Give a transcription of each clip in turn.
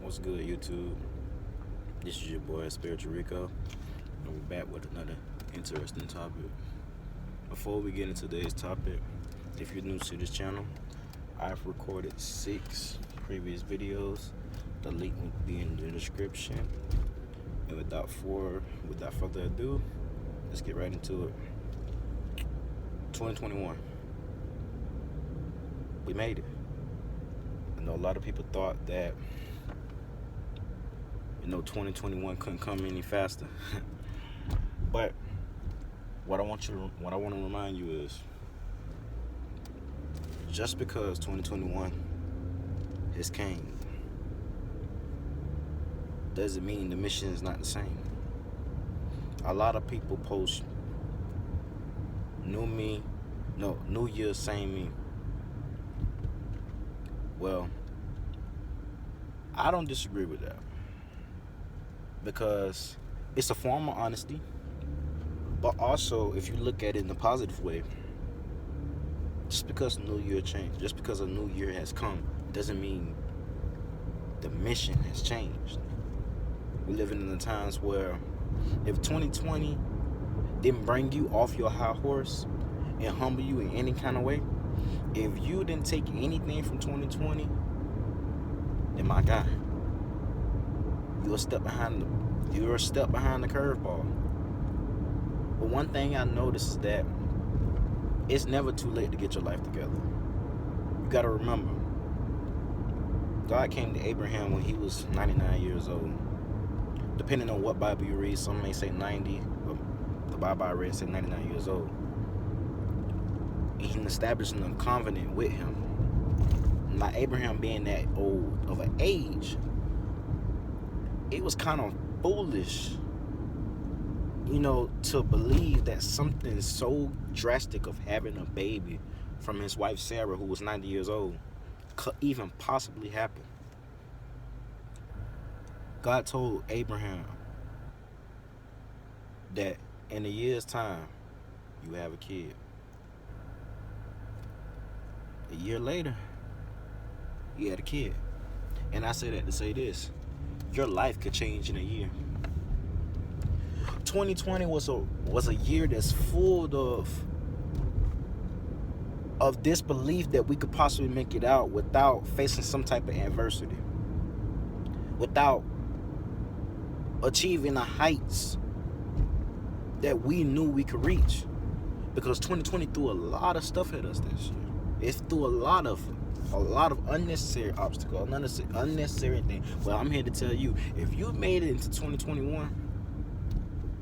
What's good, YouTube? This is your boy Spiritual Rico, and we're back with another interesting topic. Before we get into today's topic, if you're new to this channel, I've recorded 6 previous videos. The link will be in the description. And without further ado, let's get right into it. 2021, we made it. I know a lot of people thought that 2021 couldn't come any faster. But what I want to remind you is, just because 2021 has came doesn't mean the mission is not the same. A lot of people post New Year, same me. Well, I don't disagree with that, because it's a form of honesty. But also, if you look at it in a positive way, just because New Year changed, just because a new year has come, doesn't mean the mission has changed. We're living in the times where if 2020 didn't bring you off your high horse and humble you in any kind of way, if you didn't take anything from 2020, then my guy, you're a step behind the curveball. But one thing I noticed is that it's never too late to get your life together. You gotta remember, God came to Abraham when he was 99 years old. Depending on what Bible you read, some may say 90, but the Bible I read said 99 years old. And he established a covenant with him. Now, Abraham being that old of an age, it was kind of foolish, to believe that something so drastic of having a baby from his wife Sarah, who was 90 years old, could even possibly happen. God told Abraham that in a year's time, you have a kid. A year later, he had a kid. And I say that to say this: your life could change in a year. 2020 was a year that's full of disbelief that we could possibly make it out without facing some type of adversity, without achieving the heights that we knew we could reach. Because 2020 threw a lot of stuff at us this year. It threw a lot of unnecessary obstacles, unnecessary things. Well, I'm here to tell you, if you made it into 2021,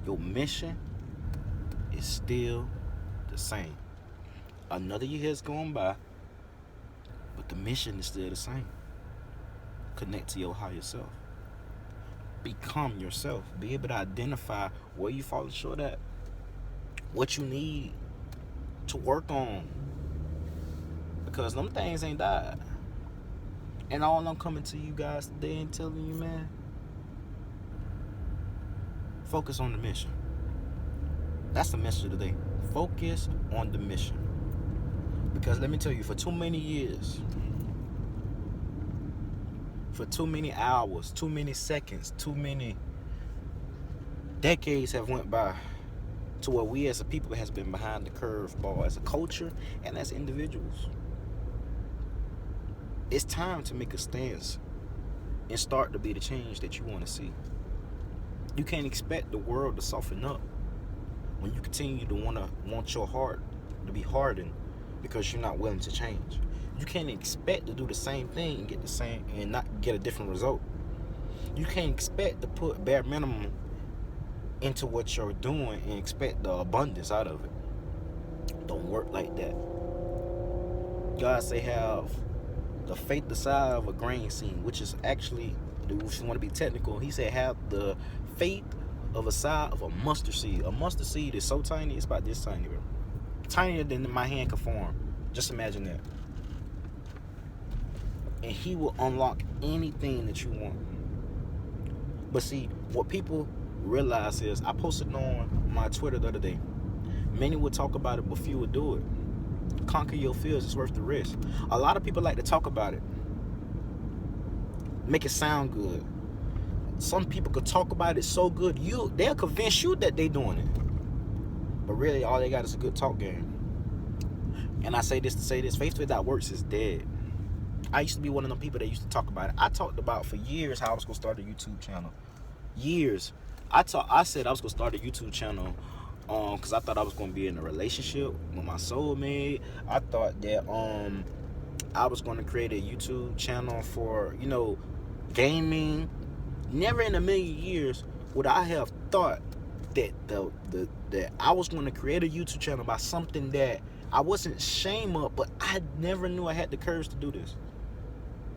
your mission is still the same. Another year has gone by, but the mission is still the same. Connect to your higher self. Become yourself. Be able to identify where you fall short at, what you need to work on, because them things ain't died. And all I'm coming to you guys today and telling you, man, focus on the mission. That's the message today. Focus on the mission. Because let me tell you, for too many years, for too many hours, too many seconds, too many decades have went by to where we as a people has been behind the curveball as a culture and as individuals. It's time to make a stance and start to be the change that you want to see. You can't expect the world to soften up when you continue to want your heart to be hardened because you're not willing to change. You can't expect to do the same thing and get the same and not get a different result. You can't expect to put bare minimum into what you're doing and expect the abundance out of it. Don't work like that. God say have the faith the size of a grain seed, which is actually, if you want to be technical, he said have the faith of a size of a mustard seed. A mustard seed is so tiny, it's about this tiny, bro. Tinier than my hand can form. Just imagine that. And he will unlock anything that you want. But see, what people realize is, I posted on my Twitter the other day, many would talk about it, but few would do it. Conquer your fears, it's worth the risk. A lot of people like to talk about it, make it sound good. Some people could talk about it so good, they'll convince you that they doing it. But really, all they got is a good talk game. And I say this to say this: faith without works is dead. I used to be one of them people that used to talk about it. I talked about for years how I was gonna start a YouTube channel. Years. I said I was gonna start a YouTube channel because I thought I was gonna be in a relationship with my soulmate. I thought that I was gonna create a YouTube channel for, gaming. Never in a million years would I have thought that that I was gonna create a YouTube channel about something that I wasn't ashamed of, but I never knew I had the courage to do this.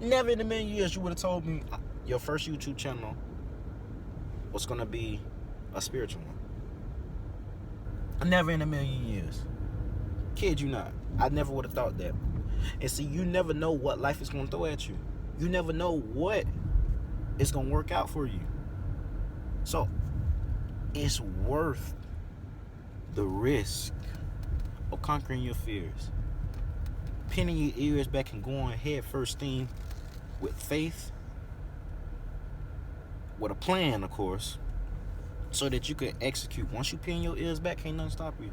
Never in a million years you would have told me your first YouTube channel was gonna be a spiritual one. Never in a million years. Kid you not. I never would have thought that. And see, you never know what life is gonna throw at you. You never know what is gonna work out for you. So it's worth the risk of conquering your fears, pinning your ears back and going head first thing with faith, with a plan, of course, so that you can execute. Once you pin your ears back, can't nothing stop you.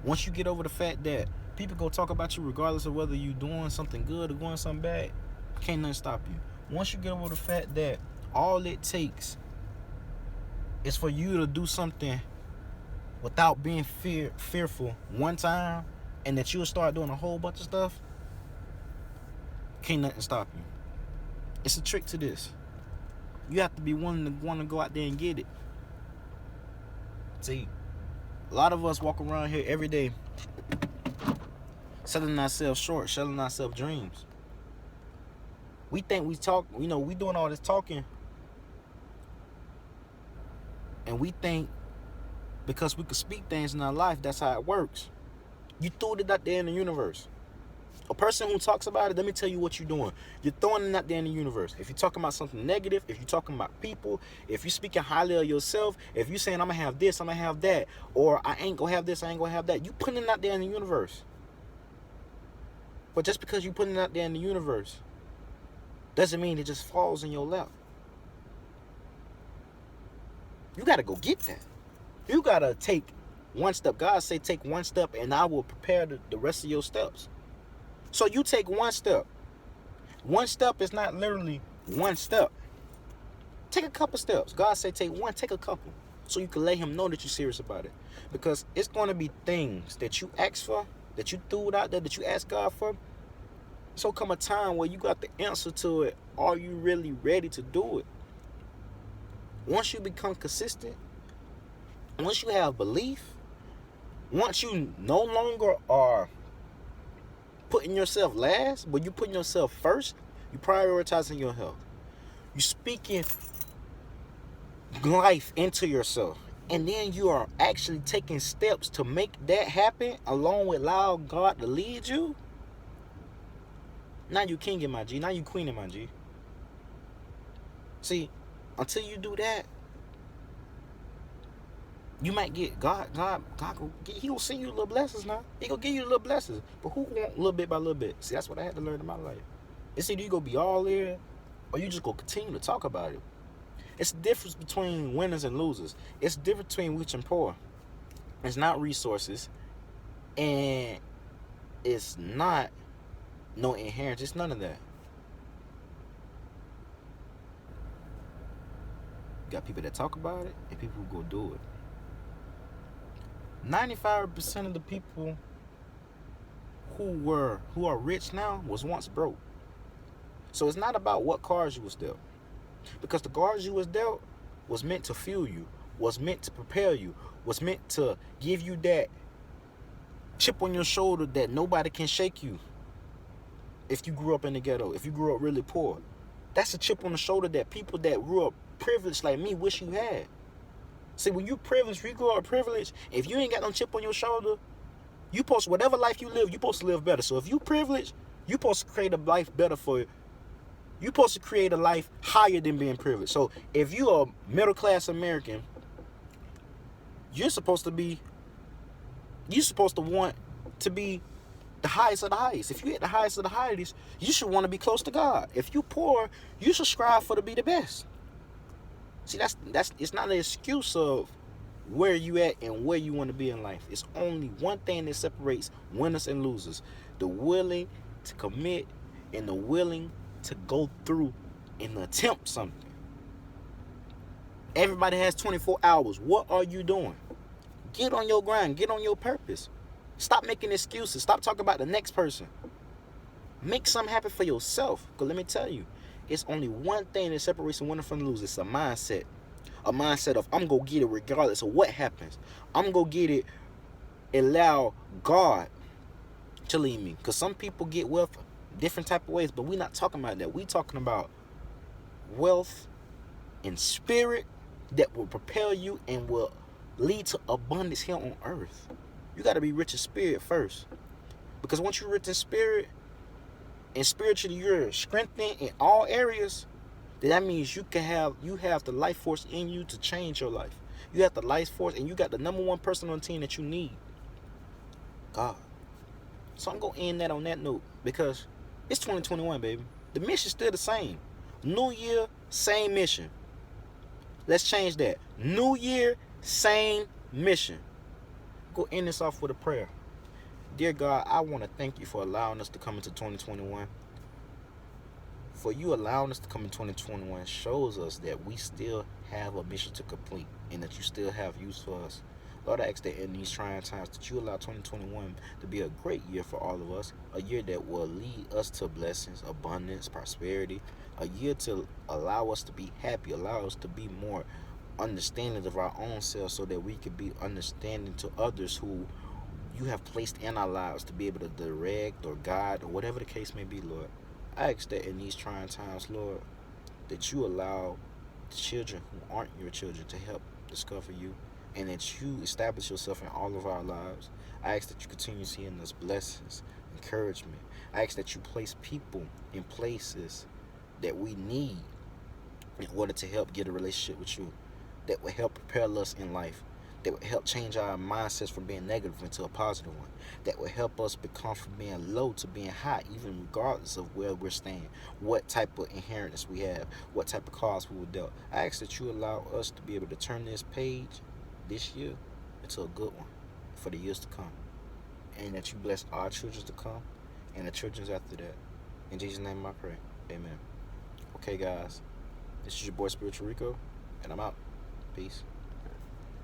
Once you get over the fact that people go talk about you regardless of whether you're doing something good or doing something bad, can't nothing stop you. Once you get over the fact that all it takes is for you to do something without being fearful one time, and that you'll start doing a whole bunch of stuff, can't nothing stop you. It's a trick to this. You have to be willing to want to go out there and get it. See, a lot of us walk around here every day selling ourselves short, selling ourselves dreams. We think we talk, we doing all this talking, and we think because we could speak things in our life, that's how it works. You threw it out there in the universe. A person who talks about it, let me tell you what you're doing. You're throwing it out there in the universe. If you're talking about something negative, if you're talking about people, if you're speaking highly of yourself, if you're saying I'm going to have this, I'm going to have that, or I ain't going to have this, I ain't going to have that, you putting it out there in the universe. But just because you're putting it out there in the universe doesn't mean it just falls in your lap. You got to go get that. You got to take one step. God say take one step and I will prepare the rest of your steps. So you take one step. One step is not literally one step. Take a couple steps. God say take one, take a couple. So you can let him know that you're serious about it. Because it's going to be things that you ask for, that you threw it out there, that you ask God for. So come a time where you got the answer to it. Are you really ready to do it? Once you become consistent, once you have belief, once you no longer are putting yourself last, but you putting yourself first, you prioritizing your health. You speaking life into yourself. And then you are actually taking steps to make that happen along with allowing God to lead you. Now you king in my G. Now you queen in my G. See, until you do that, you might get God he will send you little blessings now. He gonna give you little blessings. But who want little bit by little bit? See, that's what I had to learn in my life. It's either you gonna be all in, or you just gonna continue to talk about it. It's the difference between winners and losers. It's the difference between rich and poor. It's not resources, and it's not no inheritance. It's none of that. You got people that talk about it and people who go do it. 95% of the people who are rich now was once broke. So it's not about what cards you was dealt. Because the cards you was dealt was meant to fuel you, was meant to prepare you, was meant to give you that chip on your shoulder that nobody can shake you. If you grew up in the ghetto, if you grew up really poor, that's a chip on the shoulder that people that grew up privileged like me wish you had. See, when you privileged, you grow up privileged, if you ain't got no chip on your shoulder, you supposed, whatever life you live, you supposed to live better. So if you privileged, you supposed to create a life better for you. You supposed to create a life higher than being privileged. So if you are a middle-class American, you're supposed to want to be The highest of the highest. If you at the highest of the highest, you should want to be close to God. If you poor, you should strive for to be the best. See, that's it's not an excuse of where you at and where you want to be in life. It's only one thing that separates winners and losers: the willing to commit and the willing to go through and attempt something. Everybody has 24 hours. What are you doing? Get on your grind. Get on your purpose. Stop making excuses. Stop talking about the next person. Make something happen for yourself. Because let me tell you, it's only one thing that separates a winner from the loser. It's a mindset. A mindset of, I'm going to get it regardless of what happens. I'm going to get it and allow God to lead me. Because some people get wealth different type of ways, but we're not talking about that. We're talking about wealth and spirit that will propel you and will lead to abundance here on earth. You got to be rich in spirit first. Because once you're rich in spirit, and spiritually you're strengthened in all areas, then that means you have the life force in you to change your life. You have the life force, and you got the number one person on the team that you need, God. So I'm going to end that on that note, because it's 2021, baby. The mission's still the same. New year, same mission. Let's change that. New year, same mission. Go end this off with a prayer. Dear God, I want to thank you for allowing us to come into 2021. For you allowing us to come in 2021 shows us that we still have a mission to complete and that you still have use for us. Lord, I ask that in these trying times that you allow 2021 to be a great year for all of us, a year that will lead us to blessings, abundance, prosperity, a year to allow us to be happy, allow us to be more understanding of our own selves so that we can be understanding to others who you have placed in our lives to be able to direct or guide or whatever the case may be, Lord. I ask that in these trying times, Lord, that you allow the children who aren't your children to help discover you, and that you establish yourself in all of our lives. I ask that you continue seeing us blessings, encouragement. I ask that you place people in places that we need in order to help get a relationship with you, that will help propel us in life, that will help change our mindsets from being negative into a positive one, that will help us become from being low to being high, even regardless of where we're staying, what type of inheritance we have, what type of cards we were dealt. I ask that you allow us to be able to turn this page this year into a good one for the years to come, and that you bless our children to come and the children's after that. In Jesus' name I pray. Amen. Okay, guys, this is your boy Spiritual Rico, and I'm out. Peace.